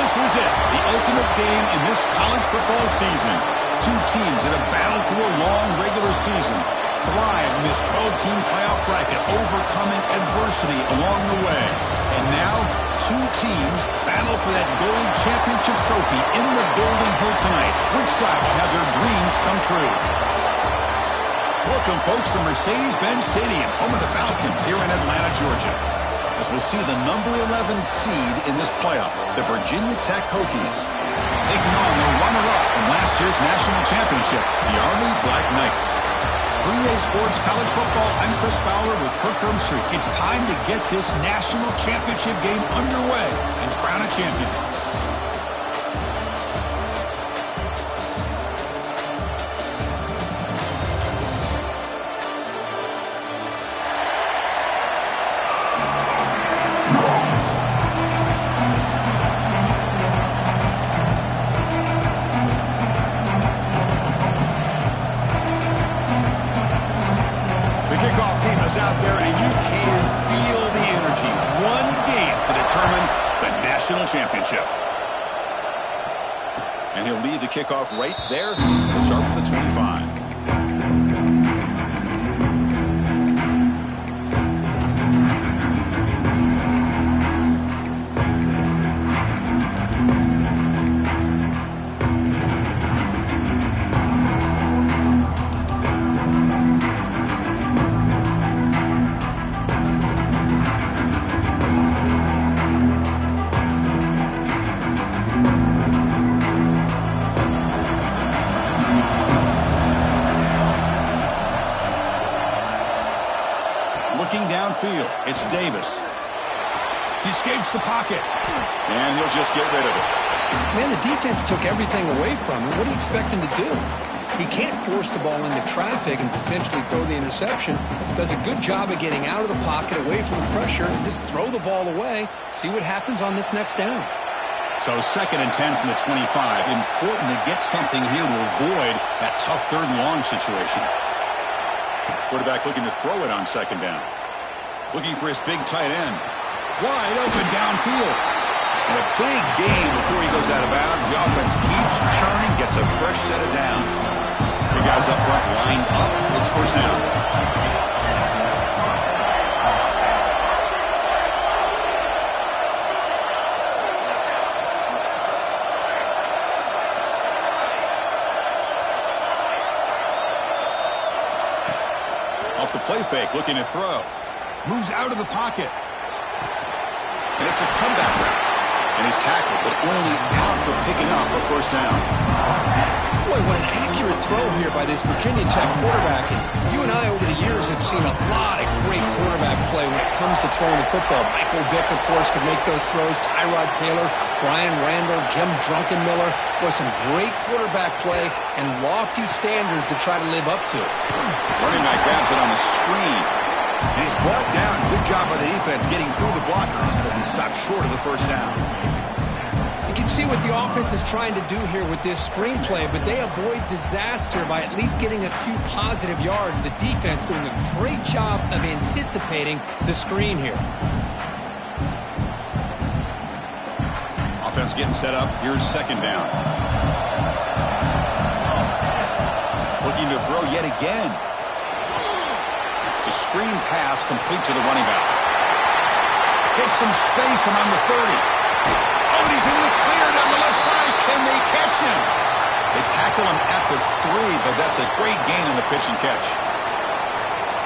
This is it, the ultimate game in this college football season. Two teams that have battled through a long regular season, thrive in this 12-team playoff bracket, overcoming adversity along the way. And now, two teams battle for that gold championship trophy in the building here tonight. Which side will have their dreams come true? Welcome, folks, to Mercedes-Benz Stadium, home of the Falcons here in Atlanta, Georgia, as we'll see the number 11 seed in this playoff, the Virginia Tech Hokies, taking on the runner-up from last year's national championship, the Army Black Knights. 3A Sports College Football, I'm Chris Fowler with Kirk Herbstreit. It's time to get this national championship game underway and crown a champion. Out there, and you can feel the energy. One game to determine the national championship. And he'll lead the kickoff right there to start with the 25. Looking downfield, it's Davis. He escapes the pocket, and he'll just get rid of it. Man, the defense took everything away from him. What do you expect him to do? He can't force the ball into traffic and potentially throw the interception. Does a good job of getting out of the pocket, away from the pressure, and just throw the ball away. See what happens on this next down. So 2nd and 10 from the 25. Important to get something here to avoid that tough 3rd and long situation. Quarterback looking to throw it on 2nd down. Looking for his big tight end. Wide open downfield. And a big gain before he goes out of bounds. The offense keeps churning, gets a fresh set of downs. The guys up front lined up. It's 1st down. Off the play fake, looking to throw. Moves out of the pocket. And it's a comeback route. And he's tackled, but only out for picking up a 1st down. Boy, what an accurate throw here by this Virginia Tech quarterback. And you and I over the years have seen a lot of great quarterback play when it comes to throwing the football. Michael Vick, of course, could make those throws. Tyrod Taylor, Brian Randall, Jim Druckenmiller. Boy, some great quarterback play and lofty standards to try to live up to. Running back grabs it on the screen. And he's brought down. Good job by the defense getting through the blockers, but he stopped short of the 1st down. You can see what the offense is trying to do here with this screenplay, but they avoid disaster by at least getting a few positive yards. The defense doing a great job of anticipating the screen here. Offense getting set up. Here's 2nd down. Looking to throw yet again. It's a screen pass complete to the running back. Gets some space around the 30. Oh, and he's in the clear down the left side. Can they catch him? They tackle him at the 3, but that's a great gain in the pitch and catch.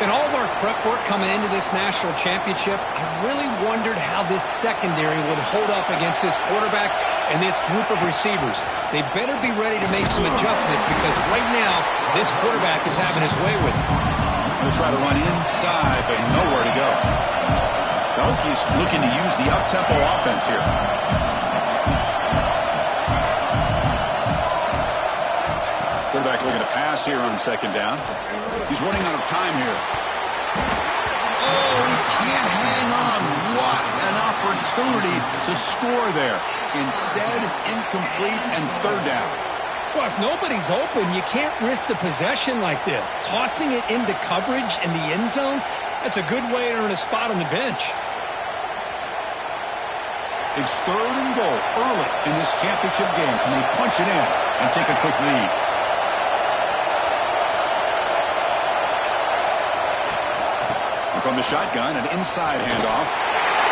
In all of our prep work coming into this national championship, I really wondered how this secondary would hold up against this quarterback and this group of receivers. They better be ready to make some adjustments because right now, this quarterback is having his way with it. They'll try to run inside, but nowhere to go. The Hokies looking to use the up-tempo offense here. Quarterback looking to pass here on 2nd down. He's running out of time here. Oh, he can't hang on. What an opportunity to score there. Instead, incomplete and 3rd down. Well, if nobody's open, you can't risk the possession like this. Tossing it into coverage in the end zone, that's a good way to earn a spot on the bench. It's 3rd and goal early in this championship game. Can they punch it in and take a quick lead? And from the shotgun, an inside handoff.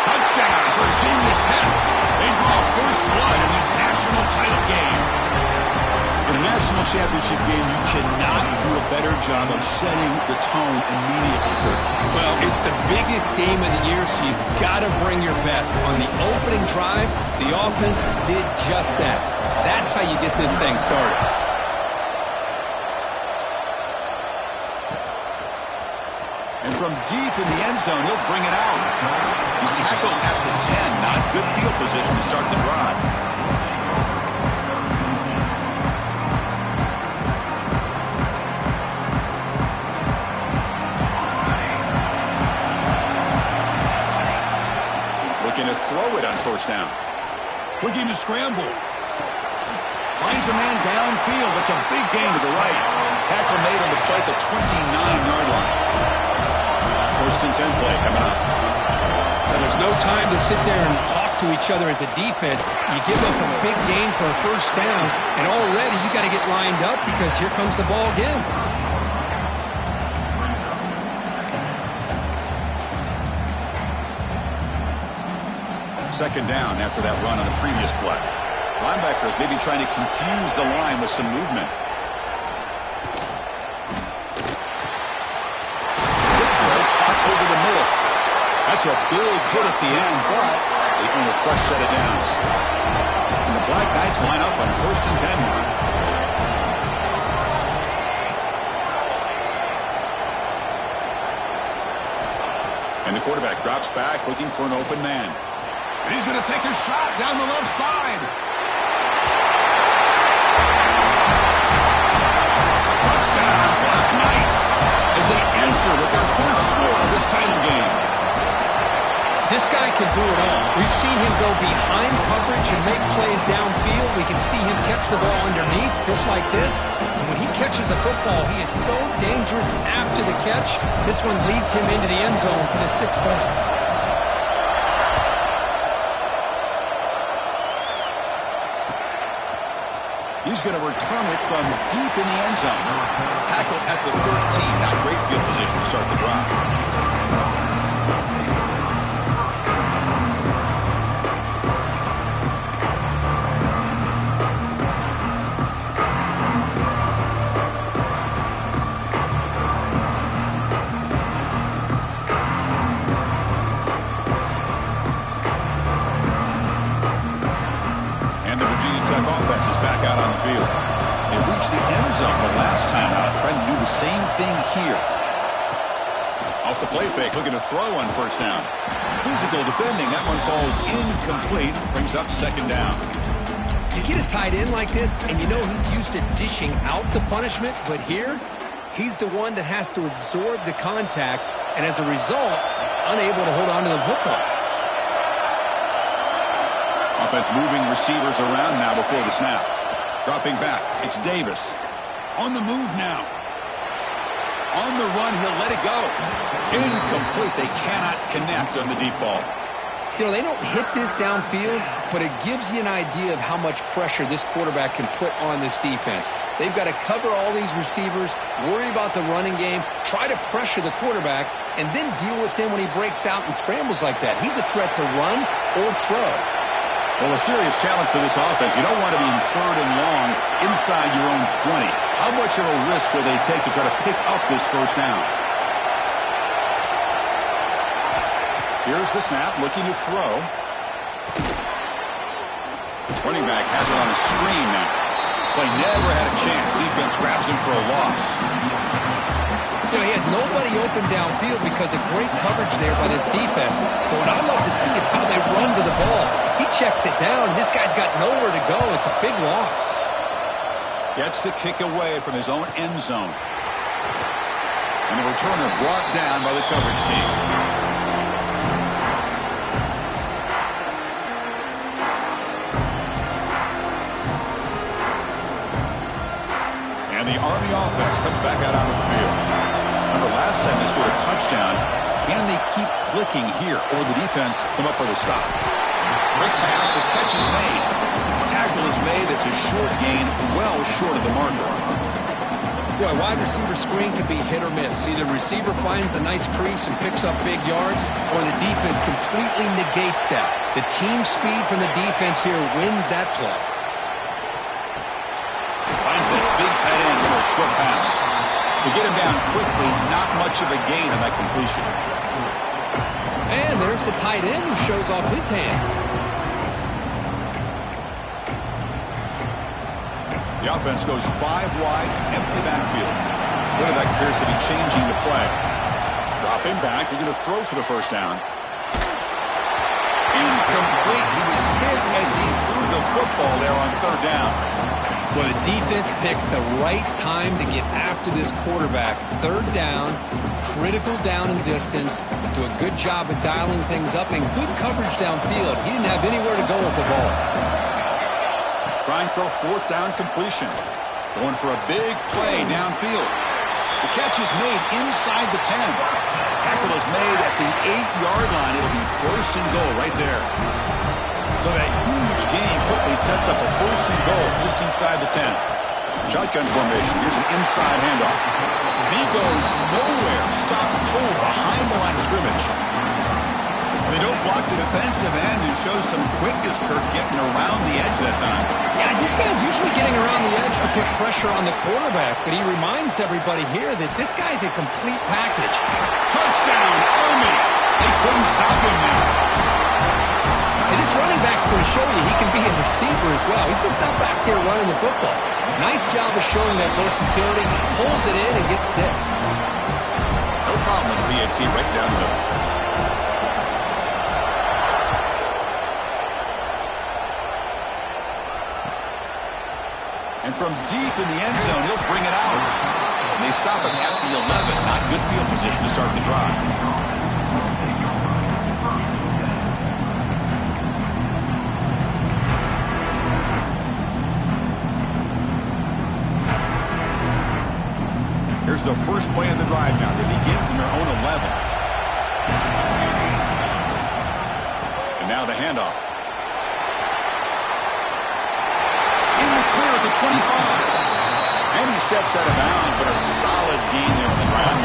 Touchdown, Virginia Tech. They draw first blood in this national title game. In a national championship game, you cannot do a better job of setting the tone immediately, Kurt. Well, it's the biggest game of the year, so you've got to bring your best. On the opening drive, the offense did just that. That's how you get this thing started. And from deep in the end zone, he'll bring it out. He's tackled at the 10. Not good field position to start the drive. Looking to throw it on first down. Looking to scramble. Finds a man downfield. It's a big gain to the right. Tackle made on the play at the 29-yard line. 1st and 10 play coming up. Well, there's no time to sit there and talk to each other as a defense. You give up a big gain for a first down, and already you got to get lined up because here comes the ball again. 2nd down after that run on the previous play. Linebackers maybe trying to confuse the line with some movement. Over the middle. That's a big hit at the end, but they earn a fresh set of downs. And the Black Knights line up on 1st and 10 now. And the quarterback drops back looking for an open man. And he's going to take a shot down the left side. Touchdown, Black Knights, as they answer with their first score of this title game. This guy can do it all. We've seen him go behind coverage and make plays downfield. We can see him catch the ball underneath, just like this. And when he catches the football, he is so dangerous after the catch. This one leads him into the end zone for the 6 points. He's going to return it from deep in the end zone. Tackle at the 13. Not great field position to start the drive. Offense is back out on the field. They reached the end zone the last time out, trying to do the same thing here. Off the play fake, looking to throw on first down. Physical defending, that one falls incomplete, brings up 2nd down. You get a tight end like this, and you know he's used to dishing out the punishment, but here, he's the one that has to absorb the contact, and as a result, he's unable to hold on to the football. Offense moving receivers around now before the snap. Dropping back, it's Davis. On the move now. On the run, he'll let it go. Incomplete, they cannot connect on the deep ball. You know, they don't hit this downfield, but it gives you an idea of how much pressure this quarterback can put on this defense. They've got to cover all these receivers, worry about the running game, try to pressure the quarterback, and then deal with him when he breaks out and scrambles like that. He's a threat to run or throw. Well, a serious challenge for this offense. You don't want to be in 3rd and long inside your own 20. How much of a risk will they take to try to pick up this first down? Here's the snap, looking to throw. Running back has it on a screen now. Play never had a chance. Defense grabs him for a loss. You know, he had nobody open downfield because of great coverage there by this defense. But what I love to see is how they run to the ball. He checks it down, and this guy's got nowhere to go. It's a big loss. Gets the kick away from his own end zone. And the returner brought down by the coverage team. And the Army offense comes back out onto the field. Remember, last time they scored a touchdown. Can they keep clicking here, or will the defense come up with a stop? Quick pass, the catch is made. Tackle is made, it's a short gain, well short of the marker. Boy, wide receiver screen can be hit or miss. Either receiver finds a nice crease and picks up big yards, or the defense completely negates that. The team speed from the defense here wins that play. Finds that big tight end for a short pass. To get him down quickly, not much of a gain on that completion. And there's the tight end who shows off his hands. The offense goes 5 wide, empty backfield. Quarterback appears to be changing the play. Dropping back, they're going to throw for the first down. Incomplete. He was hit as he threw the football there on third down. Well, the defense picks the right time to get after this quarterback. Third down, critical down and distance. Do a good job of dialing things up and good coverage downfield. He didn't have anywhere to go with the ball. Trying for a fourth down completion. Going for a big play downfield. The catch is made inside the 10. Tackle is made at the 8-yard line. It'll be first and goal right there. So that huge gain quickly sets up a first and goal just inside the 10. Shotgun formation. Here's an inside handoff. He goes nowhere. Stopped cold behind the line of scrimmage. They don't block the defensive end and show some quickness, Kirk, getting around the edge that time. Yeah, this guy's usually getting around the edge to put pressure on the quarterback, but he reminds everybody here that this guy's a complete package. Touchdown, Army! They couldn't stop him now. And this running back's going to show you he can be a receiver as well. He's just not back there running the football. Nice job of showing that versatility. Pulls it in and gets 6. No problem with the BAT right down the middle. And from deep in the end zone, he'll bring it out. And they stop him at the 11. Not good field position to start the drive. Here's the first play of the drive now. They begin from their own 11. And now the handoff. In the clear at the 25. And he steps out of bounds, but a solid gain there on the ground.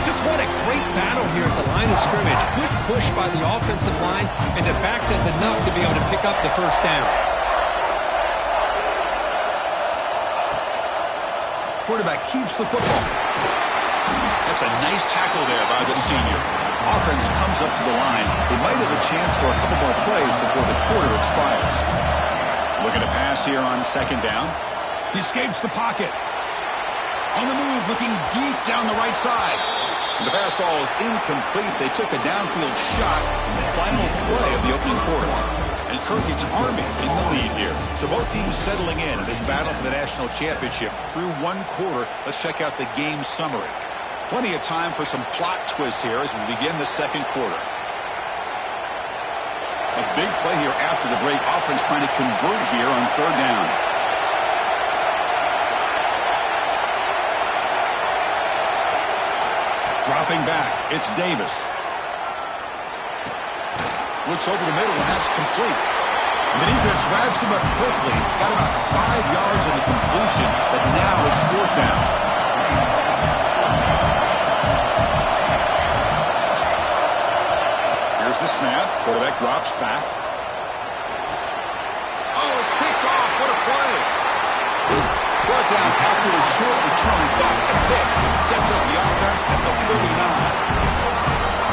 Just what a great battle here at the line of scrimmage. Good push by the offensive line, and the back does enough to be able to pick up the first down. Quarterback keeps the football. That's a nice tackle there by the senior. Offense comes up to the line. They might have a chance for a couple more plays before the quarter expires. Looking to pass here on second down. He escapes the pocket. On the move, looking deep down the right side. The pass ball is incomplete. They took a downfield shot in the final play of the opening quarter. And Kirk, it's Army in the lead here. So both teams settling in this battle for the national championship through one quarter. Let's check out the game summary. Plenty of time for some plot twists here as we begin the second quarter. A big play here after the break. Offense trying to convert here on third down. Dropping back, it's Davis. Looks over the middle, and that's complete. And the defense wraps him up quickly. Got about 5 yards on the completion, but now it's fourth down. Here's the snap. Quarterback drops back. Oh, it's picked off. What a play. Brought down after a short return. Back and pick. Sets up the offense at the 39.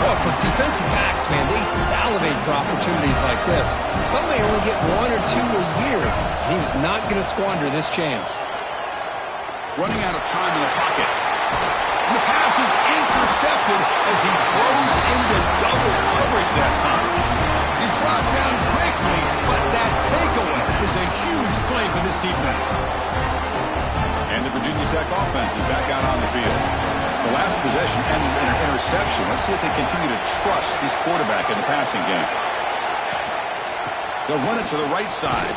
Well, for defensive backs, man, they salivate for opportunities like this. Some may only get 1 or 2 a year, and he was not going to squander this chance. Running out of time in the pocket. And the pass is intercepted as he throws into double coverage that time. He's brought down quickly, but that takeaway is a huge play for this defense. And the Virginia Tech offense is back out on the field. The last possession ended in an interception. Let's see if they continue to trust this quarterback in the passing game. They'll run it to the right side.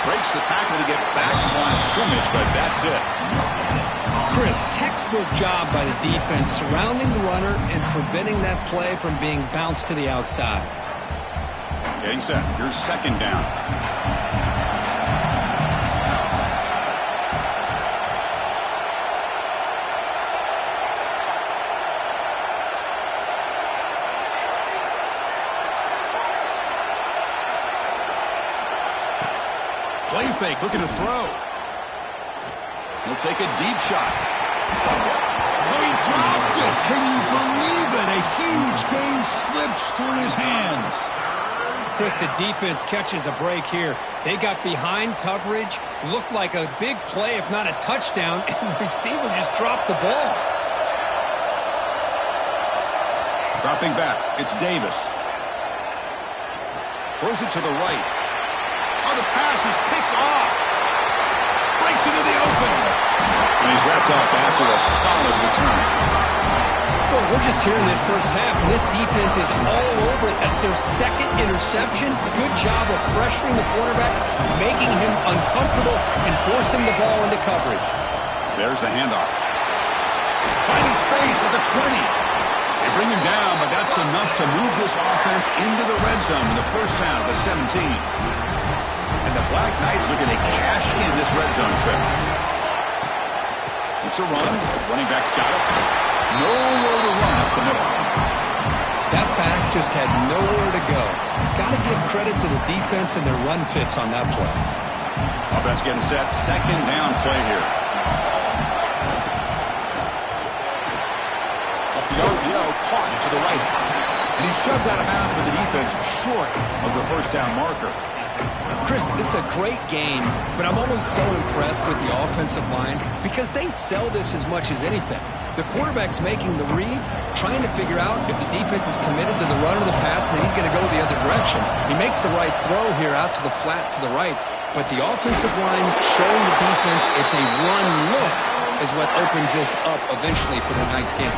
Breaks the tackle to get back to the line of scrimmage, but that's it. Chris, textbook job by the defense surrounding the runner and preventing that play from being bounced to the outside. Getting set. Here's second down. Play fake, looking to throw. He'll take a deep shot. Oh, he dropped it. Can you believe it? A huge gain slips through his hands. Chris, the defense catches a break here. They got behind coverage, looked like a big play, if not a touchdown, and the receiver just dropped the ball. Dropping back, it's Davis. Throws it to the right. Oh, the pass is picked off. Breaks into the open. And he's wrapped up after a solid return. Well, we're just here in this first half, and this defense is all over it. That's their second interception. Good job of pressuring the quarterback, making him uncomfortable, and forcing the ball into coverage. There's the handoff. Finding space at the 20. They bring him down, but that's enough to move this offense into the red zone in the first down of the 17. And the Black Knights are going to cash in this red zone trip. It's a run. Running back's got it. Nowhere to run up the middle. That back just had nowhere to go. Got to give credit to the defense and their run fits on that play. Offense getting set. Second down play here. Off the RPO, caught to the right. And he shoved out of bounds, but the defense short of the first down marker. Chris, this is a great game, but I'm always so impressed with the offensive line because they sell this as much as anything. The quarterback's making the read, trying to figure out if the defense is committed to the run or the pass, and then he's going to go the other direction. He makes the right throw here out to the flat to the right, but the offensive line showing the defense it's a run look is what opens this up eventually for the nice game.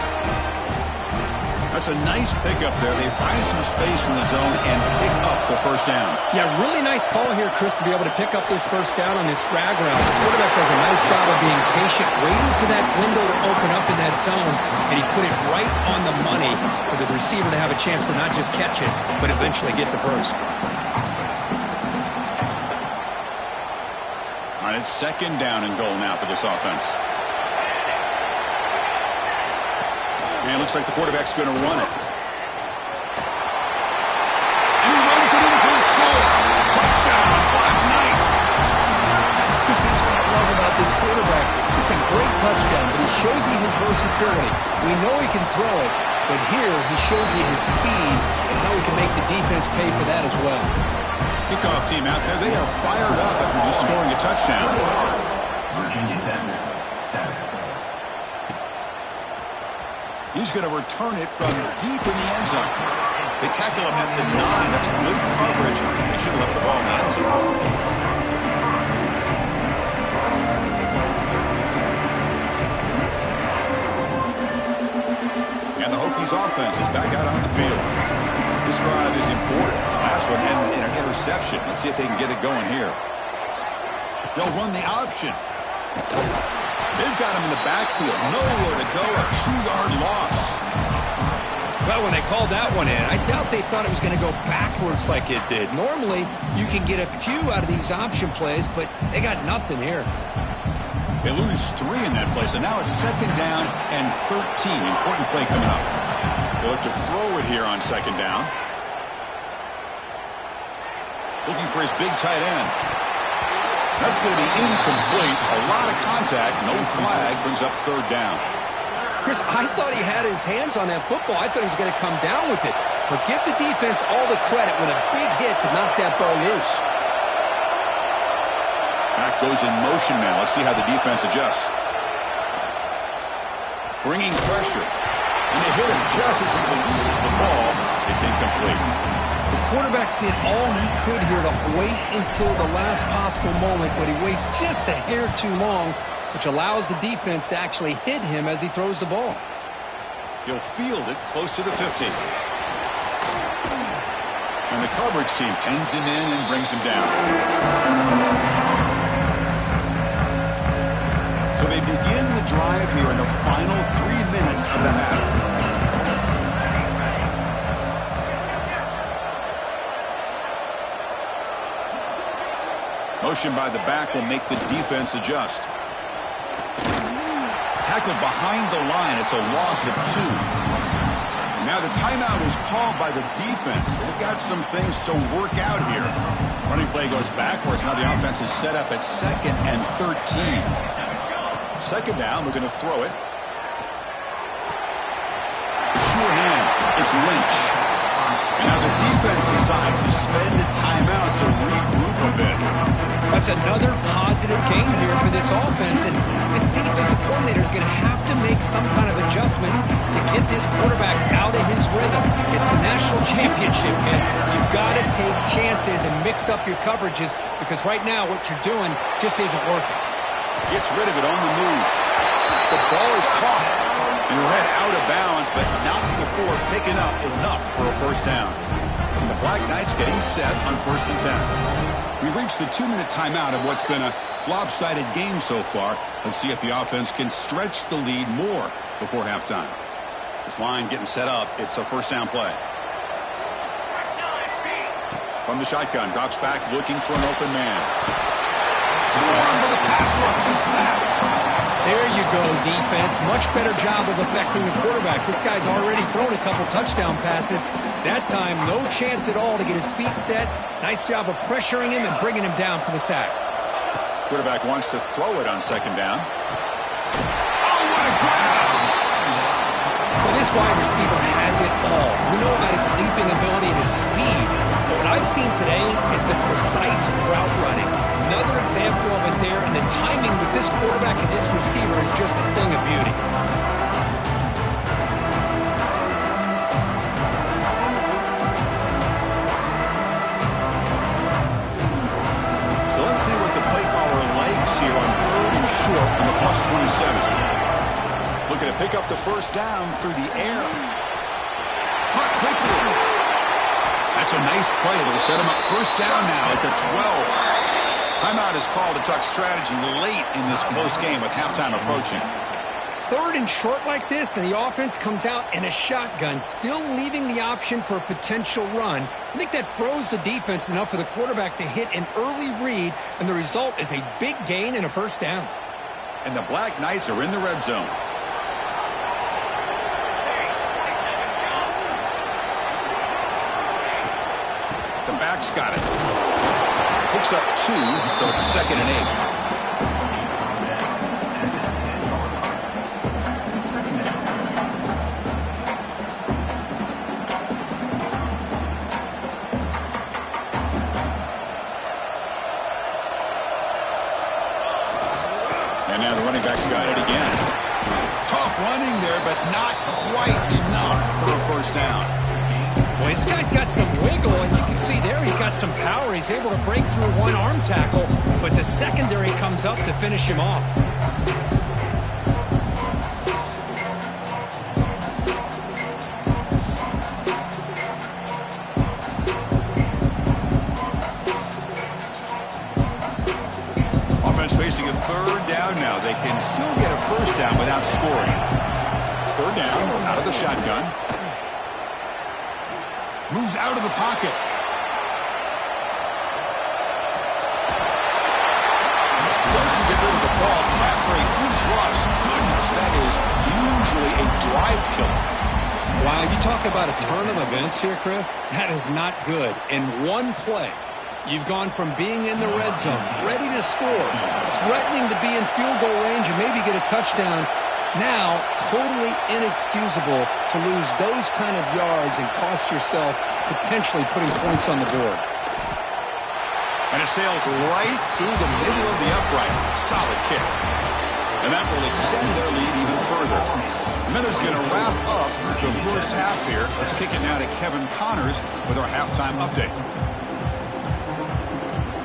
That's a nice pickup there. They find some space in the zone and pick up the first down. Yeah, really nice call here, Chris, to be able to pick up this first down on this drag route. The quarterback does a nice job of being patient, waiting for that window to open up in that zone, and he put it right on the money for the receiver to have a chance to not just catch it, but eventually get the first. All right, it's second down and goal now for this offense. And it looks like the quarterback's going to run it. And he runs it in for the score. Touchdown, Black Knights. Chris, that's what I love about this quarterback. It's a great touchdown, but he shows you his versatility. We know he can throw it, but here he shows you his speed and how he can make the defense pay for that as well. Kickoff team out there, they are fired up after just scoring a touchdown. Virginia Tech, 7. He's going to return it from deep in the end zone. They tackle him at the 9. That's good coverage. He should have left the ball in the end zone. And the Hokies offense is back out on the field. This drive is important. Last one ended in an interception. Let's see if they can get it going here. They'll run the option. They've got him in the backfield. Nowhere to go. A 2-yard loss. Well, when they called that one in, I doubt they thought it was going to go backwards like it did. Normally, you can get a few out of these option plays, but they got nothing here. They lose 3 in that play, so now it's second down and 13. Important play coming up. They look to throw it here on second down. Looking for his big tight end. That's going to be incomplete. A lot of contact. No flag. Brings up third down. Chris, I thought he had his hands on that football. I thought he was going to come down with it. But give the defense all the credit with a big hit to knock that ball loose. Back goes in motion now. Let's see how the defense adjusts. Bringing pressure. And they hit him just as he releases the ball. It's incomplete. The quarterback did all he could here to wait until the last possible moment, but he waits just a hair too long, which allows the defense to actually hit him as he throws the ball. He'll field it close to the 50. And the coverage team pins him in and brings him down. So they begin the drive here in the final 3 minutes of the half. Motion by the back will make the defense adjust. Tackled behind the line. It's a loss of 2. Now the timeout is called by the defense. They've got some things to work out here. Running play goes backwards. Now the offense is set up at 2nd and 13. 2nd down. We're going to throw it. Sure hands. It's Lynch. And now the defense decides to spend a timeout to regroup a bit. That's another positive game here for this offense, and this defensive coordinator is going to have to make some kind of adjustments to get this quarterback out of his rhythm. It's the national championship, man. You've got to take chances and mix up your coverages, because right now what you're doing just isn't working. Gets rid of it on the move. The ball is caught. And he'll head out of bounds, but not before picking up enough for a first down. And the Black Knights getting set on 1st and 10. We've reached the 2-minute timeout of what's been a lopsided game so far. Let's see if the offense can stretch the lead more before halftime. This line getting set up. It's a first down play. From the shotgun, drops back looking for an open man. Swarm to the pass rush, is sacked. There you go, defense. Much better job of affecting the quarterback. This guy's already thrown a couple touchdown passes. That time, no chance at all to get his feet set. Nice job of pressuring him and bringing him down for the sack. Quarterback wants to throw it on 2nd down. Oh, what a grab! Well, this wide receiver has it all. We know about his leaping ability and his speed. But what I've seen today is the precise route running. Another example of it there, and the timing with this quarterback and this receiver is just a thing of beauty. So let's see what the play caller likes here on 3rd and short on the +27. Looking to pick up the first down through the air. Caught quickly. That's a nice play. It'll set him up first down now at the 12. Timeout is called to talk strategy late in this close game with halftime approaching. 3rd and short like this, and the offense comes out in a shotgun, still leaving the option for a potential run. I think that throws the defense enough for the quarterback to hit an early read, and the result is a big gain and a first down. And the Black Knights are in the red zone. The back's got it. Picks up 2, so it's 2nd and 8. And now the running back's got it again. Tough running there, but not quite enough for a first down. Well, this guy's got some wiggle, and you can see there he's got some power. He's able to break through one arm tackle, but the secondary comes up to finish him off. Offense facing a 3rd down now. They can still get a first down without scoring. 3rd down, out of the shotgun. Moves out of the pocket. Doesn't get rid of the ball. Trapped for a huge loss. Goodness, that is usually a drive killer. Wow, you talk about a turn of events here, Chris. That is not good. In one play, you've gone from being in the red zone, ready to score, threatening to be in field goal range and maybe get a touchdown. Now, totally inexcusable to lose those kind of yards and cost yourself potentially putting points on the board. And it sails right through the middle of the uprights. Solid kick. And that will extend their lead even further. Miller's going to wrap up the first half here. Let's kick it now to Kevin Connors with our halftime update.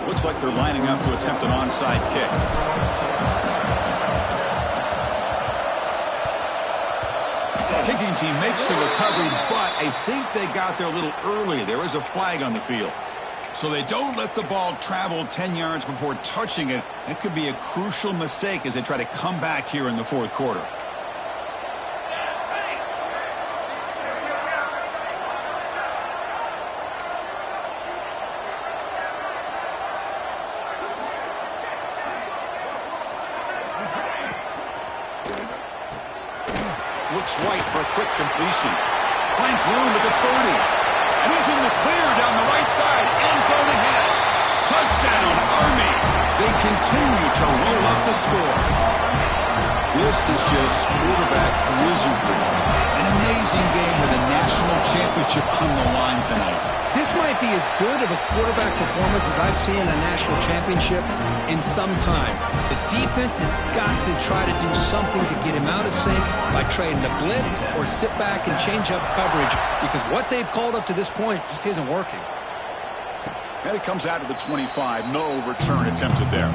Looks like they're lining up to attempt an onside kick. Kicking team makes the recovery, but I think they got there a little early. There is a flag on the field. So they don't let the ball travel 10 yards before touching it. It could be a crucial mistake as they try to come back here in the 4th quarter. Looks right for a quick completion. Finds room at the 30. And he's in the clear down the right side. End zone ahead. Touchdown, Army. They continue to roll up the score. This is just quarterback wizardry. An amazing game with a national championship on the line tonight. This might be as good of a quarterback performance as I've seen in a national championship in some time. The defense has got to try to do something to get him out of sync by trading the blitz or sit back and change up coverage, because what they've called up to this point just isn't working. And it comes out to the 25. No return attempted there.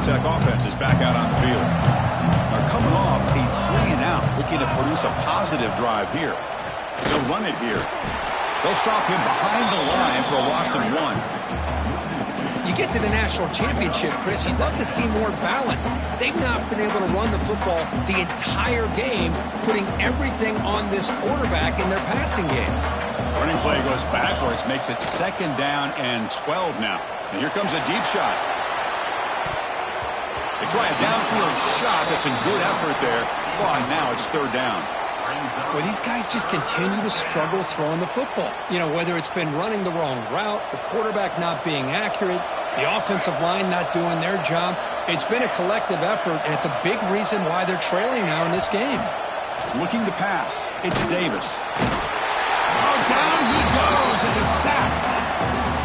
Tech offense is back out on the field. They're coming off a 3-and-out, looking to produce a positive drive here. They'll run it here. They'll stop him behind the line for a loss of 1. You get to the national championship, Chris, you'd love to see more balance. They've not been able to run the football the entire game, putting everything on this quarterback in their passing game. Running play goes backwards, makes it 2nd down and 12 now. And here comes a deep shot. They try a downfield shot. That's a good effort there. Well, now it's 3rd down. Well, these guys just continue to struggle throwing the football. You know, whether it's been running the wrong route, the quarterback not being accurate, the offensive line not doing their job. It's been a collective effort, and it's a big reason why they're trailing now in this game. Looking to pass. It's Davis. Oh, down he goes. It's a sack.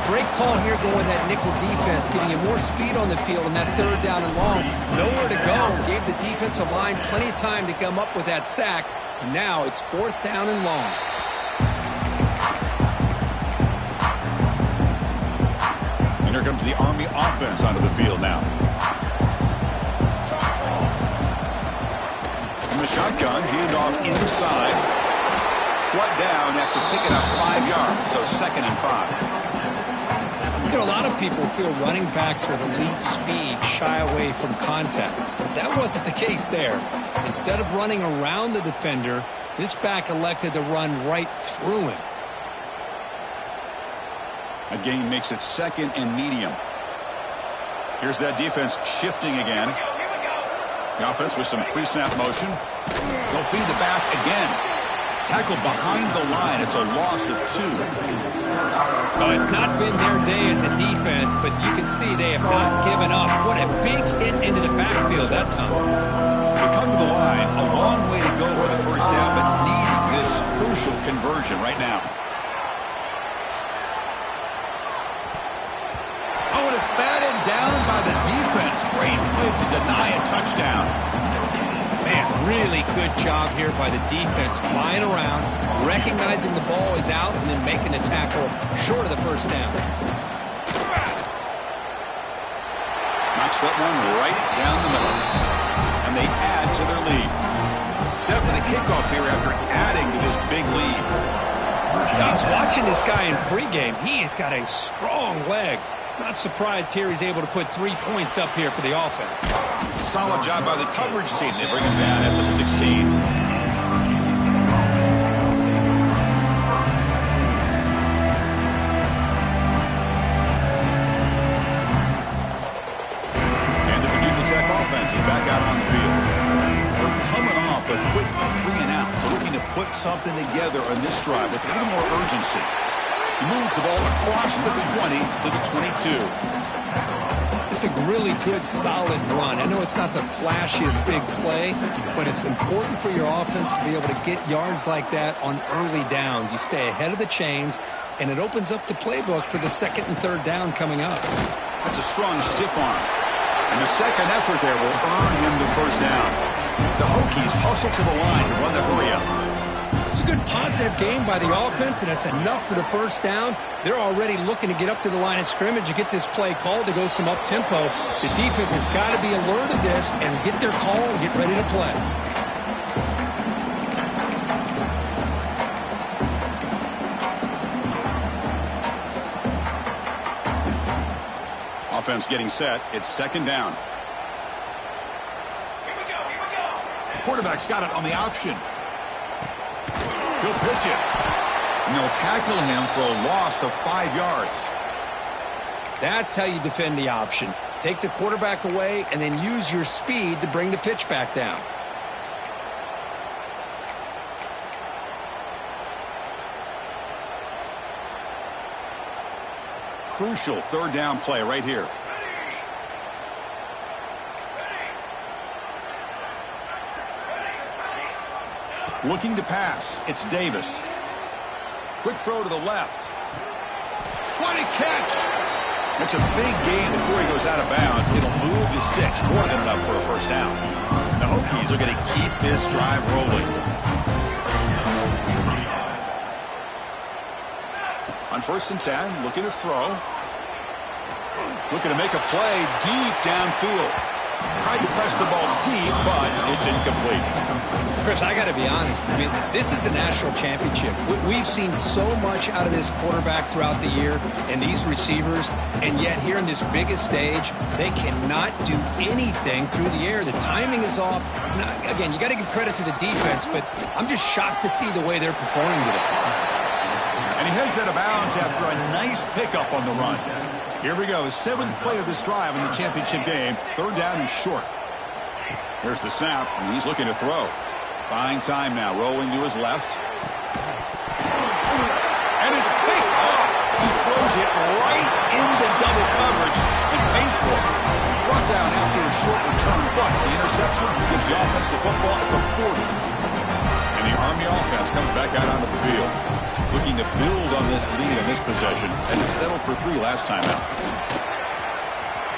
Great call here going with that nickel defense, giving you more speed on the field in that 3rd down and long. Nowhere to go. Gave the defensive line plenty of time to come up with that sack. And now it's 4th down and long. And here comes the Army offense onto the field now. In the shotgun, handoff inside. Brought down after picking up 5 yards, so 2nd and 5. You know, a lot of people feel running backs with elite speed shy away from contact. But that wasn't the case there. Instead of running around the defender, this back elected to run right through him. A gain makes it 2nd and medium. Here's that defense shifting again. The offense with some pre-snap motion. They'll feed the back again. Tackled behind the line. It's a loss of 2. Well, it's not been their day as a defense, but you can see they have not given up. What a big hit into the backfield that time. They come to the line. A long way to go for the 1st down, but needing this crucial conversion right now. Oh, and it's batted down by the defense. Great play to deny a touchdown. Man, really good job here by the defense, flying around, recognizing the ball is out, and then making the tackle short of the 1st down. Knocks that one right down the middle. And they add to their lead. Set for the kickoff here after adding to this big lead. Now, I was watching this guy in pregame. He has got a strong leg. Not surprised here he's able to put 3 points up here for the offense. Solid job by the coverage team. They bring him down at the 16. And the Virginia Tech offense is back out on the field. We're coming off a quick 3-and-out, so looking to put something together on this drive with a little more urgency. He moves the ball across the 20 to the 22. It's a really good, solid run. I know it's not the flashiest big play, but it's important for your offense to be able to get yards like that on early downs. You stay ahead of the chains, and it opens up the playbook for the 2nd and 3rd down coming up. That's a strong stiff arm. And the second effort there will earn him the 1st down. The Hokies hustle to the line to run the hurry up. It's a good positive game by the offense, and it's enough for the 1st down. They're already looking to get up to the line of scrimmage and get this play called to go some up-tempo. The defense has got to be alert of this and get their call and get ready to play. Offense getting set. It's 2nd down. The quarterback's got it on the option. He'll pitch it. And they'll tackle him for a loss of 5 yards. That's how you defend the option. Take the quarterback away and then use your speed to bring the pitch back down. Crucial third down play right here. Looking to pass. It's Davis. Quick throw to the left. What a catch! It's a big gain before he goes out of bounds. It'll move the sticks more than enough for a first down. The Hokies are going to keep this drive rolling. On 1st and 10, looking to throw. Looking to make a play deep downfield. Tried to press the ball deep, but it's incomplete. Chris, I got to be honest. I mean, this is the national championship. We've seen so much out of this quarterback throughout the year and these receivers, and yet here in this biggest stage, they cannot do anything through the air. The timing is off. Now, again, you got to give credit to the defense, but I'm just shocked to see the way they're performing today. And he heads out of bounds after a nice pickup on the run. Here we go, 7th play of this drive in the championship game. 3rd down and short. Here's the snap, and he's looking to throw. Buying time now, rolling to his left. And it's picked off. He throws it right into double coverage and pays for it. Brought down after a short return, but the interception gives the offense the football at the 40. And the Army offense comes back out onto the field, looking to build on this lead in this possession, and to settle for 3 last time out.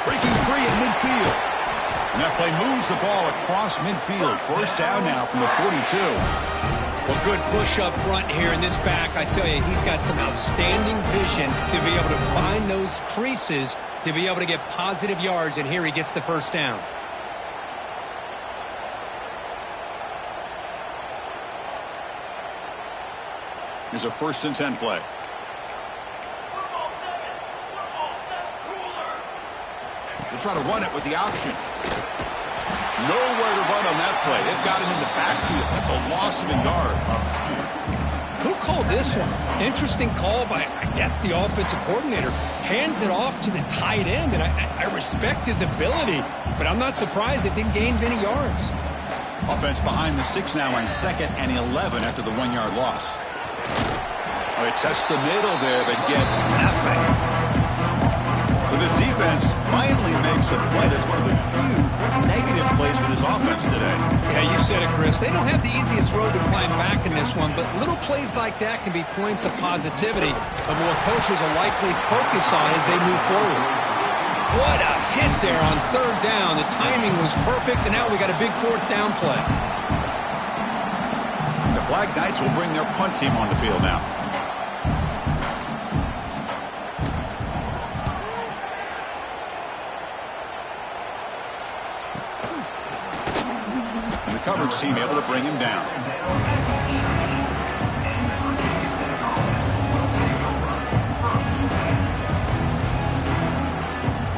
Breaking free at midfield. And that play moves the ball across midfield. 1st down now from the 42. Well, good push up front here in this back. I tell you, he's got some outstanding vision to be able to find those creases, to be able to get positive yards, and here he gets the 1st down. Here's a 1st and 10 play. They'll try to run it with the option. Nowhere to run on that play. They've got him in the backfield. That's a loss of a yard. Who called this one? Interesting call by, I guess, the offensive coordinator. Hands it off to the tight end, and I respect his ability, but I'm not surprised it didn't gain many yards. Offense behind the 6 now on 2nd and 11 after the 1-yard loss. Well, they test the middle there, but get nothing. So this defense finally makes a play. That's one of the few negative plays for this offense today. Yeah, you said it, Chris. They don't have the easiest road to climb back in this one, but little plays like that can be points of positivity of what coaches will likely focus on as they move forward. What a hit there on 3rd down. The timing was perfect, and now we got a big 4th down play. The Black Knights will bring their punt team on the field now. And the coverage team able to bring him down.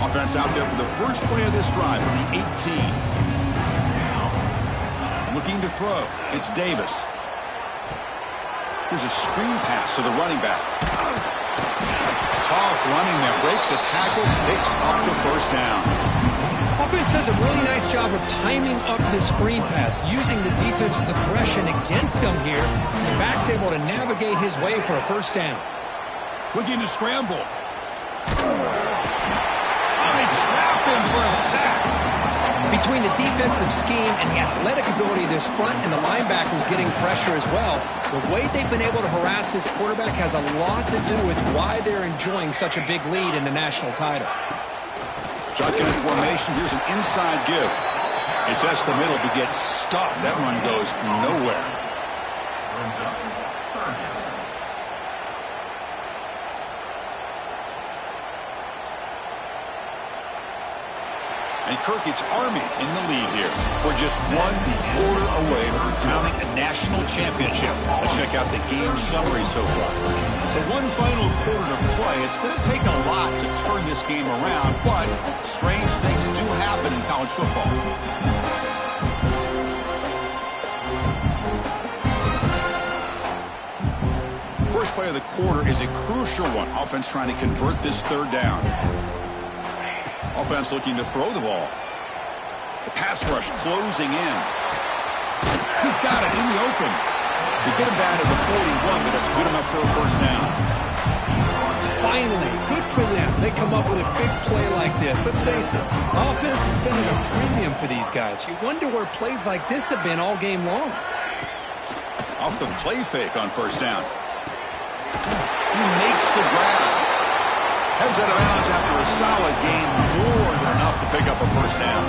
Offense out there for the first play of this drive from the 18. Looking to throw. It's Davis. Here's a screen pass to the running back. Tough running there. Breaks a tackle. Picks up the 1st down. Offense does a really nice job of timing up the screen pass, using the defense's aggression against them here. The back's able to navigate his way for a 1st down. Looking to scramble. They trap him for a sack. Between the defensive scheme and the athletic ability of this front and the linebackers getting pressure as well, the way they've been able to harass this quarterback has a lot to do with why they're enjoying such a big lead in the national title. Shotgun formation. Here's an inside give. It's S the middle to get stuffed. That run goes nowhere. And Kirk, it's Army in the lead here. We're just 1 quarter away from crowning a national championship. Let's check out the game summary so far. So 1 final quarter to play. It's going to take a lot to turn this game around, but strange things do happen in college football. First play of the quarter is a crucial one. Offense trying to convert this third down. Offense looking to throw the ball. The pass rush closing in. He's got it in the open. They get him down to the 41, but that's good enough for a first down. Finally, good for them. They come up with a big play like this. Let's face it, offense has been at a premium for these guys. You wonder where plays like this have been all game long. Off the play fake on first down. He makes the grab. Heads out of bounds after a solid gain, more than enough to pick up a first down.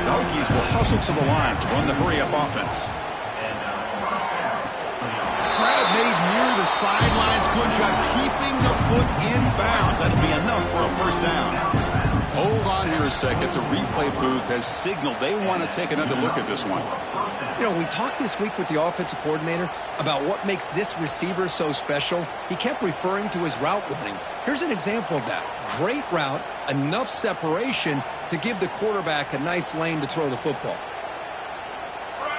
The Hokies will hustle to the line to run the hurry-up offense. Grab made near the sidelines. Good job keeping the foot in bounds. That'll be enough for a first down. Hold on here a second. The replay booth has signaled they want to take another look at this one. You know, we talked this week with the offensive coordinator about what makes this receiver so special. He kept referring to his route running. Here's an example of that. Great route, enough separation to give the quarterback a nice lane to throw the football.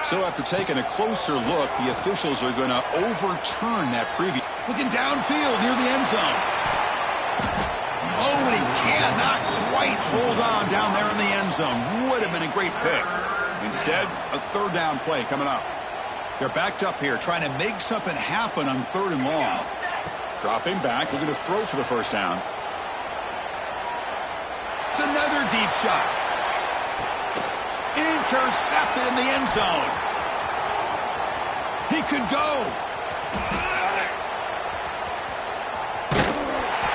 So after taking a closer look, the officials are going to overturn that preview. Looking downfield near the end zone. Oh, and he cannot quite hold on down there in the end zone. Would have been a great pick. Instead, a third down play coming up. They're backed up here, trying to make something happen on third and long. Dropping back, looking to throw for the first down. It's another deep shot. Intercepted in the end zone. He could go.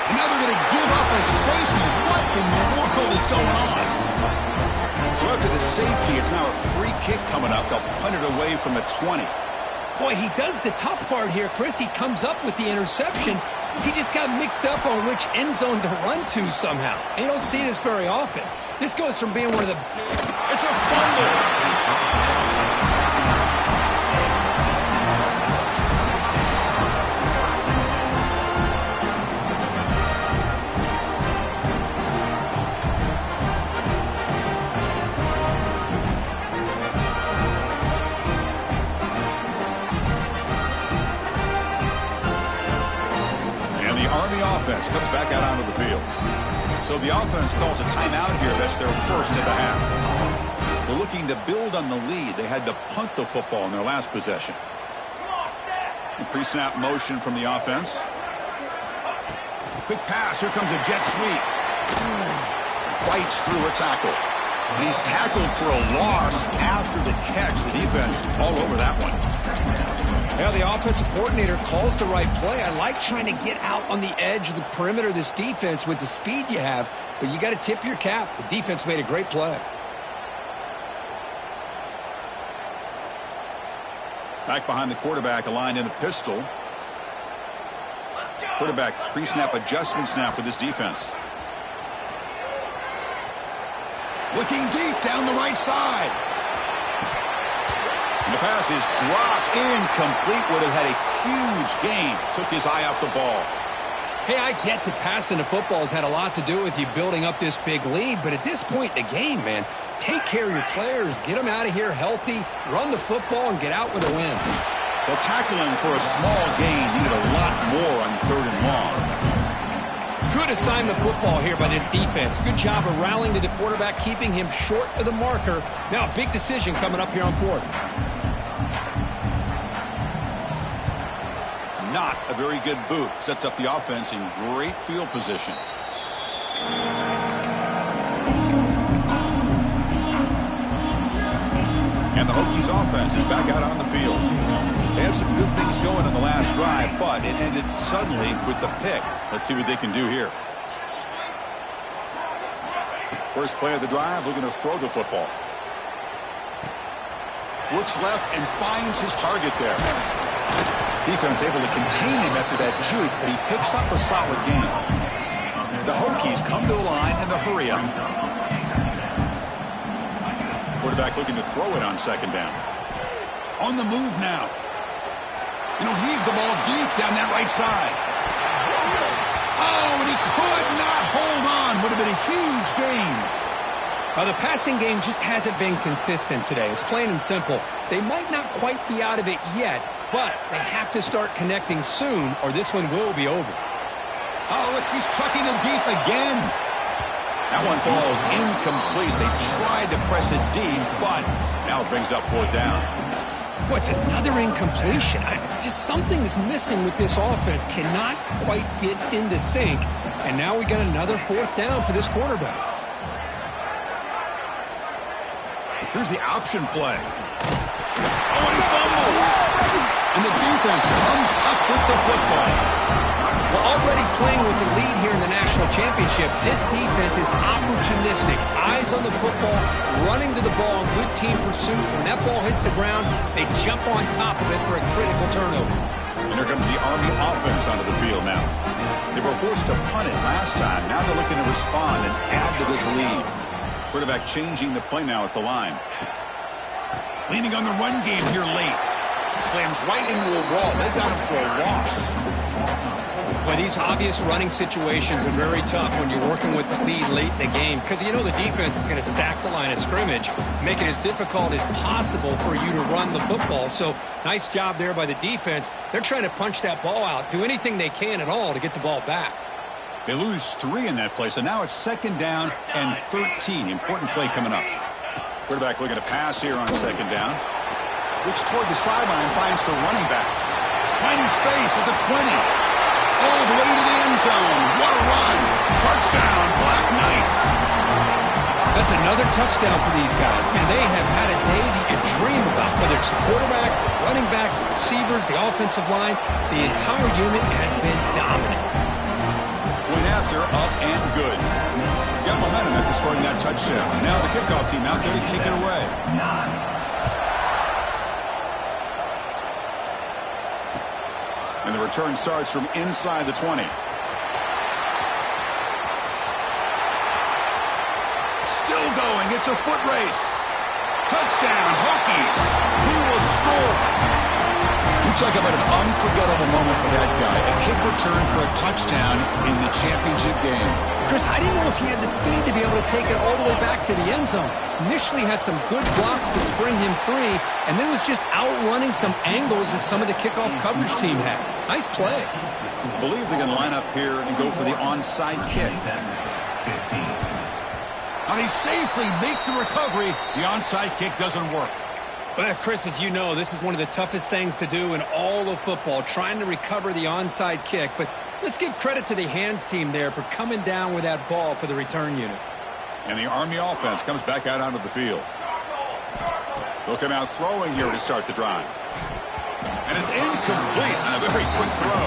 And now they're going to give up a safety. What in the world is going on? So after the safety, it's now a free kick coming up. They'll punt it away from the 20. Boy, he does the tough part here, Chris. He comes up with the interception. He just got mixed up on which end zone to run to somehow. And you don't see this very often. This goes from being one of the... It's a fumble. Offense comes back out onto the field. So the offense calls a timeout here. That's their first of the half. They're looking to build on the lead. They had to punt the football in their last possession. Pre-snap motion from the offense. Quick pass. Here comes a jet sweep. Fights through a tackle. And he's tackled for a loss after the catch. The defense all over that one. Yeah, the offensive coordinator calls the right play. I like trying to get out on the edge of the perimeter of this defense with the speed you have, but you got to tip your cap. The defense made a great play. Back behind the quarterback, aligned in the pistol. Quarterback pre-snap adjustments now for this defense. Looking deep down the right side. And the pass is dropped incomplete. Would have had a huge gain. Took his eye off the ball. Hey, I get that passing the football has had a lot to do with you building up this big lead, but at this point in the game, man, take care of your players. Get them out of here healthy, run the football, and get out with a win. The tackling for a small gain needed a lot more on third and long. Good assignment football here by this defense. Good job of rallying to the quarterback, keeping him short of the marker. Now a big decision coming up here on fourth. Not a very good boot. Sets up the offense in great field position. And the Hokies offense is back out on the field. They had some good things going on the last drive, but it ended suddenly with the pick. Let's see what they can do here. First play of the drive, looking to throw the football. Looks left and finds his target there. Defense able to contain him after that juke, but he picks up a solid gain. The Hokies come to the line in the hurry-up. Quarterback looking to throw it on second down. On the move now. And he'll heave the ball deep down that right side. Oh, and he could not hold on. Would have been a huge gain. The passing game just hasn't been consistent today. It's plain and simple. They might not quite be out of it yet, but they have to start connecting soon or this one will be over. Oh, look, he's trucking it deep again. That one falls incomplete. They tried to press it deep, but now it brings up 4th down. What's another incompletion? Just something is missing with this offense. Cannot quite get into sync. And now we got another 4th down for this quarterback. Here's the option play. Oh, and he fumbles. And the defense comes up with the football. Well, already playing with the lead here in the national championship, this defense is opportunistic. Eyes on the football, running to the ball in good team pursuit. When that ball hits the ground, they jump on top of it for a critical turnover. And here comes the Army offense onto the field now. They were forced to punt it last time. Now they're looking to respond and add to this lead. Quarterback changing the play now at the line. Leaning on the run game here late. Slams right into a wall. They got him for a loss. But these obvious running situations are very tough when you're working with the lead late in the game because you know the defense is going to stack the line of scrimmage, make it as difficult as possible for you to run the football. So nice job there by the defense. They're trying to punch that ball out, do anything they can at all to get the ball back. They lose 3 in that play, so now it's 2nd down and 13. Important play coming up. Quarterback looking to pass here on 2nd down. Looks toward the sideline, finds the running back. Finding space at the 20. All the way to the end zone. What a run. Touchdown, Black Knights. That's another touchdown for these guys. Man, they have had a day that you dream about, whether it's the quarterback, the running back, the receivers, the offensive line. The entire unit has been dominant. Point after, up and good. Got momentum after scoring that touchdown. Now the kickoff team out there to kick it away. 9. And the return starts from inside the 20. Still going. It's a foot race. Touchdown, Hokies. He will score. You talk about an unforgettable moment for that guy. A kick return for a touchdown in the championship game. Chris, I didn't know if he had the speed to be able to take it all the way back to the end zone. Initially had some good blocks to spring him free, and then was just outrunning some angles that some of the kickoff coverage team had. Nice play. I believe they're going to line up here and go for the onside kick. 15. And they safely make the recovery. The onside kick doesn't work. Well, Chris, as you know, this is one of the toughest things to do in all of football, trying to recover the onside kick. But let's give credit to the hands team there for coming down with that ball for the return unit. And the Army offense comes back out onto the field. They'll come out throwing here to start the drive. And it's incomplete on a very quick throw.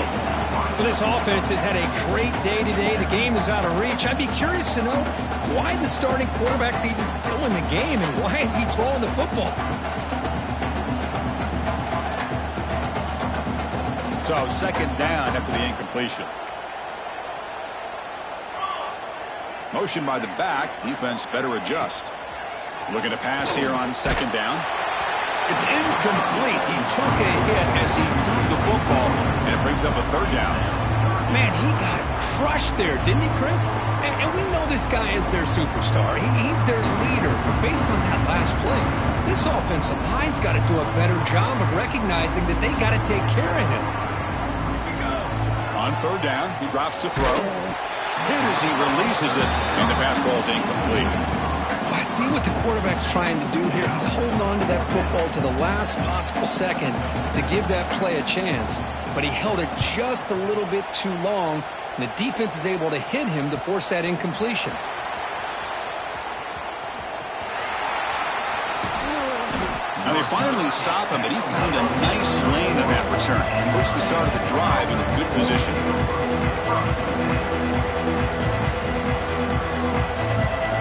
Well, this offense has had a great day today. The game is out of reach. I'd be curious to know why the starting quarterback's even still in the game and why is he throwing the football? So 2nd down after the incompletion. Motion by the back. Defense better adjust. Looking to pass here on 2nd down. It's incomplete. He took a hit as he threw the football, and it brings up a 3rd down. Man, he got crushed there, didn't he, Chris? And we know this guy is their superstar. He's their leader. But based on that last play, this offensive line's got to do a better job of recognizing that they got to take care of him. On 3rd down, he drops to throw. Hit as he releases it, and the pass ball is incomplete. I see what the quarterback's trying to do here. He's holding on to that football to the last possible second to give that play a chance. But he held it just a little bit too long, and the defense is able to hit him to force that incompletion. Now they finally stop him, but he found a nice lane on that return. Puts the start of the drive in a good position.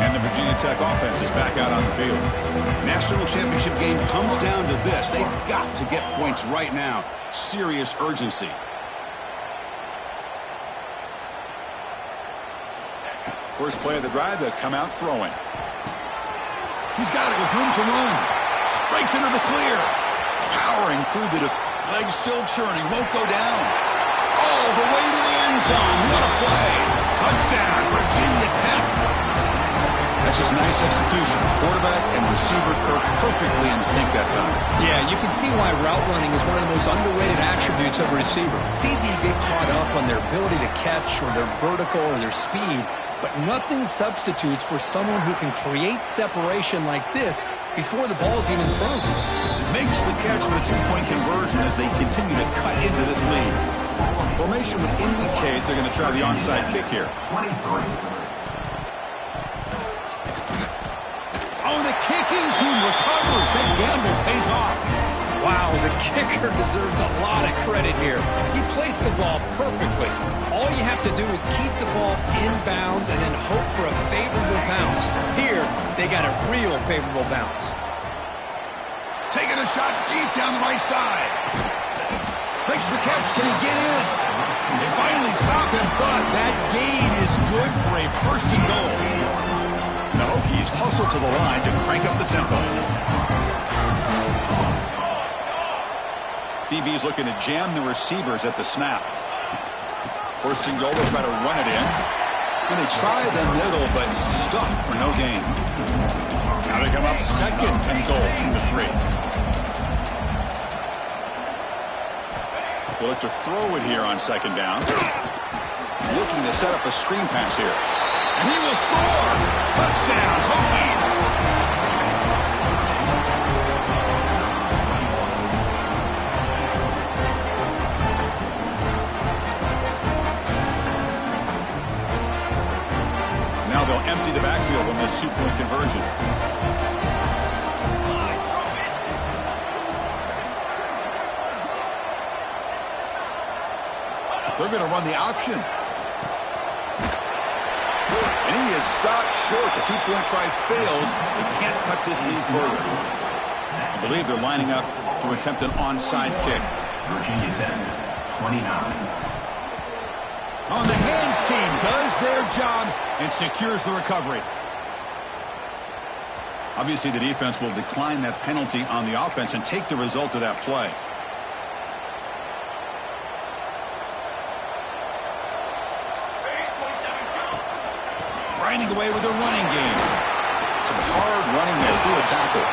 And the Virginia Tech offense is back out on the field. National championship game comes down to this. They've got to get points right now. Serious urgency. First play of the drive, they'll come out throwing. He's got it with room to run. Breaks into the clear. Powering through the legs still churning. Won't go down. All the way to the end zone. What a play. Touchdown, Virginia Tech. That's just nice execution. Quarterback and receiver Kirk perfectly in sync that time. Yeah, you can see why route running is one of the most underrated attributes of a receiver. It's easy to get caught up on their ability to catch or their vertical or their speed, but nothing substitutes for someone who can create separation like this before the ball's even thrown. Makes the catch for the two-point conversion as they continue to cut into this lead. Formation would indicate they're going to try the onside kick here. 23. Oh, the kicking team recovers. That gamble pays off. Wow, the kicker deserves a lot of credit here. He placed the ball perfectly. All you have to do is keep the ball in bounds and then hope for a favorable bounce. Here, they got a real favorable bounce. Taking a shot deep down the right side. Makes the catch. Can he get in? They finally stop him, but that gain is good for a first and goal. The Hokies hustle to the line to crank up the tempo. DB's looking to jam the receivers at the snap. First and goal, they'll try to run it in. And they try them little, but stuffed for no gain. Now they come up second and goal from the 3. They'll look to throw it here on second down. Looking to set up a screen pass here. And he will score! Touchdown, Hokies! Now they'll empty the backfield on this two-point conversion. They're going to run the option. And he is stopped short. The two-point try fails. They can't cut this lead further. I believe they're lining up to attempt an onside kick. Virginia Tech, 29. On the hands team does their job and secures the recovery. Obviously, the defense will decline that penalty on the offense and take the result of that play. Grinding away with a running game. Some hard running there through a tackle.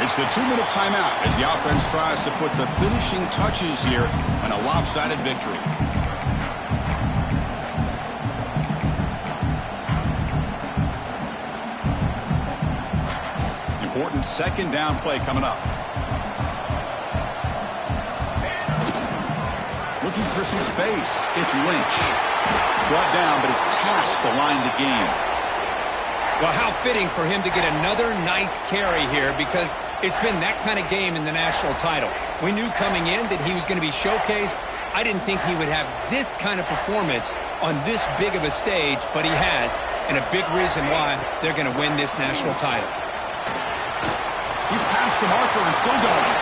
It's the 2-minute timeout as the offense tries to put the finishing touches here on a lopsided victory. Important second down play coming up. Looking for some space. It's Lynch. Brought down, but it's past the line to gain. Well, how fitting for him to get another nice carry here because it's been that kind of game in the national title. We knew coming in that he was going to be showcased. I didn't think he would have this kind of performance on this big of a stage, but he has, and a big reason why they're going to win this national title. He's past the marker and still going.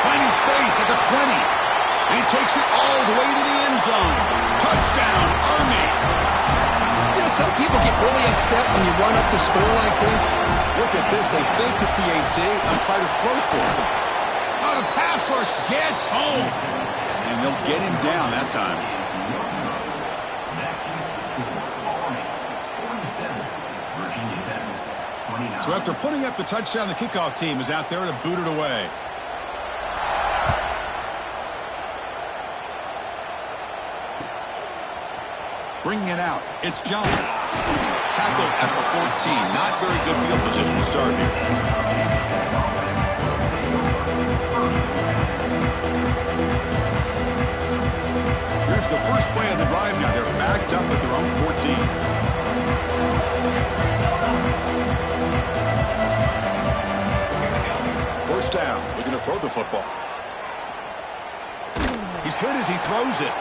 Finding space at the 20. And he takes it all the way to the end zone. Touchdown, Army. You know, some people get really upset when you run up the score like this. Look at this. They fake the PAT and try to throw for it. Oh, the pass rush gets home. And they'll get him down that time. So after putting up the touchdown, the kickoff team is out there to boot it away. Bringing it out, it's John. Tackled at the 14. Not very good field position to start here. Here's the first play of the drive now. They're backed up at their own 14. First down, looking to throw the football. He's hit as he throws it.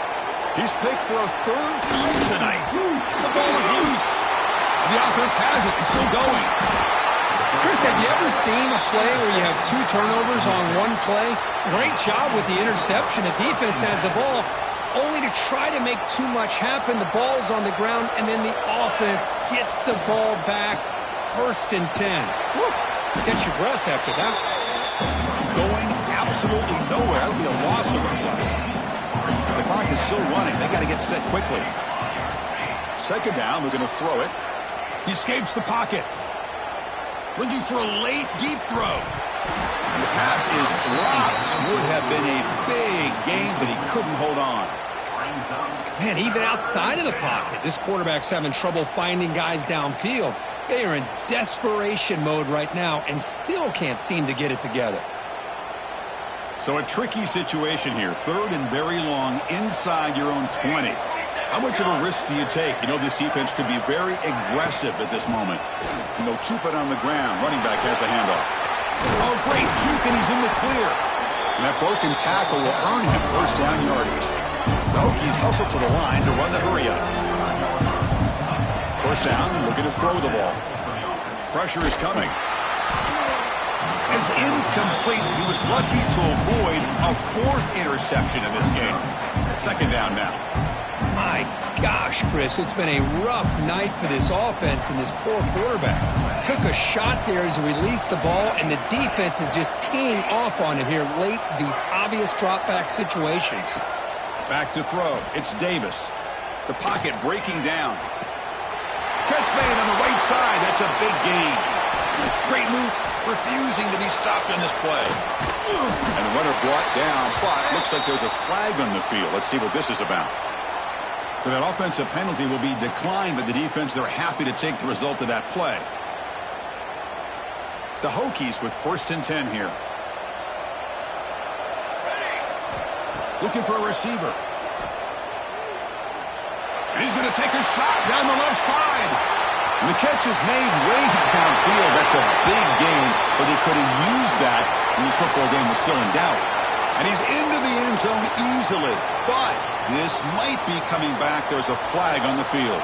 He's picked for a third time tonight. The ball is loose. The offense has it and still going. Chris, have you ever seen a play where you have 2 turnovers on one play? Great job with the interception. The defense has the ball, only to try to make too much happen. The ball's on the ground, and then the offense gets the ball back. First and 10. Woo. Get your breath after that. Going absolutely nowhere. That would be a loss of a play. The clock is still running. They got to get set quickly. Second down, we're going to throw it. He escapes the pocket. Looking for a late deep throw. And the pass is dropped. Would have been a big gain, but he couldn't hold on. Man, even outside of the pocket, this quarterback's having trouble finding guys downfield. They are in desperation mode right now and still can't seem to get it together. So a tricky situation here. 3rd and very long inside your own 20. How much of a risk do you take? You know this defense could be very aggressive at this moment. And they'll keep it on the ground. Running back has the handoff. Oh, great juke, and he's in the clear. And that broken tackle will earn him first down yardage. The Hokies hustle to the line to run the hurry up. First down, looking to throw the ball. Pressure is coming. It's incomplete. He was lucky to avoid a 4th interception in this game. Second down now. My gosh, Chris, it's been a rough night for this offense and this poor quarterback. Took a shot there as he released the ball, and the defense is just teeing off on him here late, these obvious drop-back situations. Back to throw. It's Davis. The pocket breaking down. Catch made on the right side. That's a big gain. Great move. Refusing to be stopped in this play. And the runner brought down, but looks like there's a flag on the field. Let's see what this is about. For that offensive penalty will be declined by the defense. They're happy to take the result of that play. The Hokies with 1st and 10 here. Looking for a receiver. And he's going to take a shot down the left side. And the catch is made way downfield. That's a big gain, but he could have used that when this football game was still in doubt. And he's into the end zone easily. But this might be coming back. There's a flag on the field.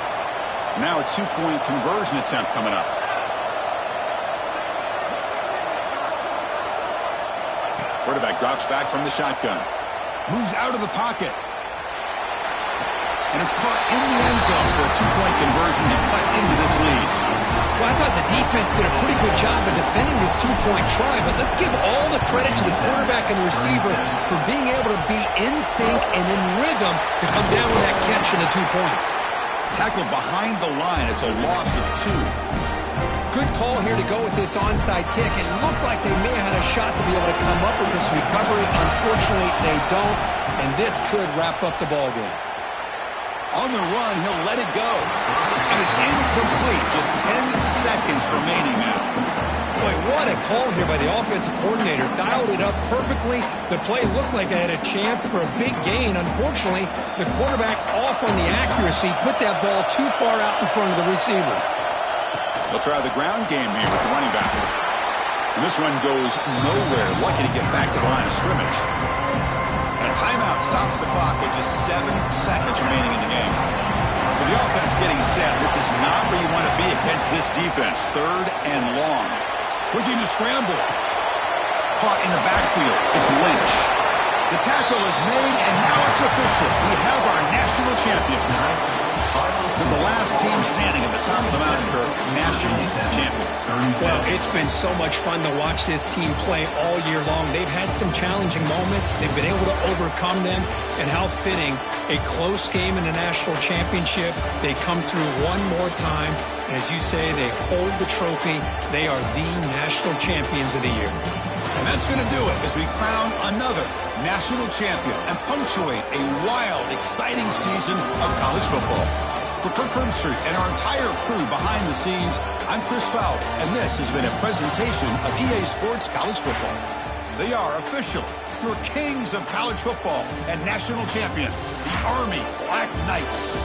Now a 2-point conversion attempt coming up. Quarterback drops back from the shotgun. Moves out of the pocket. And it's caught in the end zone for a 2-point conversion to cut into this lead. Well, I thought the defense did a pretty good job of defending this 2-point try, but let's give all the credit to the quarterback and the receiver for being able to be in sync and in rhythm to come down with that catch and the 2 points. Tackled behind the line. It's a loss of 2. Good call here to go with this onside kick. It looked like they may have had a shot to be able to come up with this recovery. Unfortunately, they don't, and this could wrap up the ballgame. On the run, he'll let it go. And it's incomplete. Just 10 seconds remaining now. Boy, what a call here by the offensive coordinator. Dialed it up perfectly. The play looked like it had a chance for a big gain. Unfortunately, the quarterback off on the accuracy, put that ball too far out in front of the receiver. They'll try the ground game here with the running back. And this one goes nowhere. Lucky to get back to the line of scrimmage. And a timeout stops the clock with just 7 seconds remaining in the game. So the offense getting set. This is not where you want to be against this defense. 3rd and long. Looking to scramble. Caught in the backfield. It's Lynch. The tackle is made, and now it's official. We have our national champions. The last team standing at the top of the mountain for national champions. Well, it's been so much fun to watch this team play all year long. They've had some challenging moments. They've been able to overcome them. And how fitting, a close game in the national championship. They come through one more time. And as you say, they hold the trophy. They are the national champions of the year. And that's going to do it as we crown another national champion and punctuate a wild, exciting season of college football. For Kirk Herbstreit and our entire crew behind the scenes, I'm Chris Fowler, and this has been a presentation of EA Sports College Football. They are official, your kings of college football and national champions, the Army Black Knights.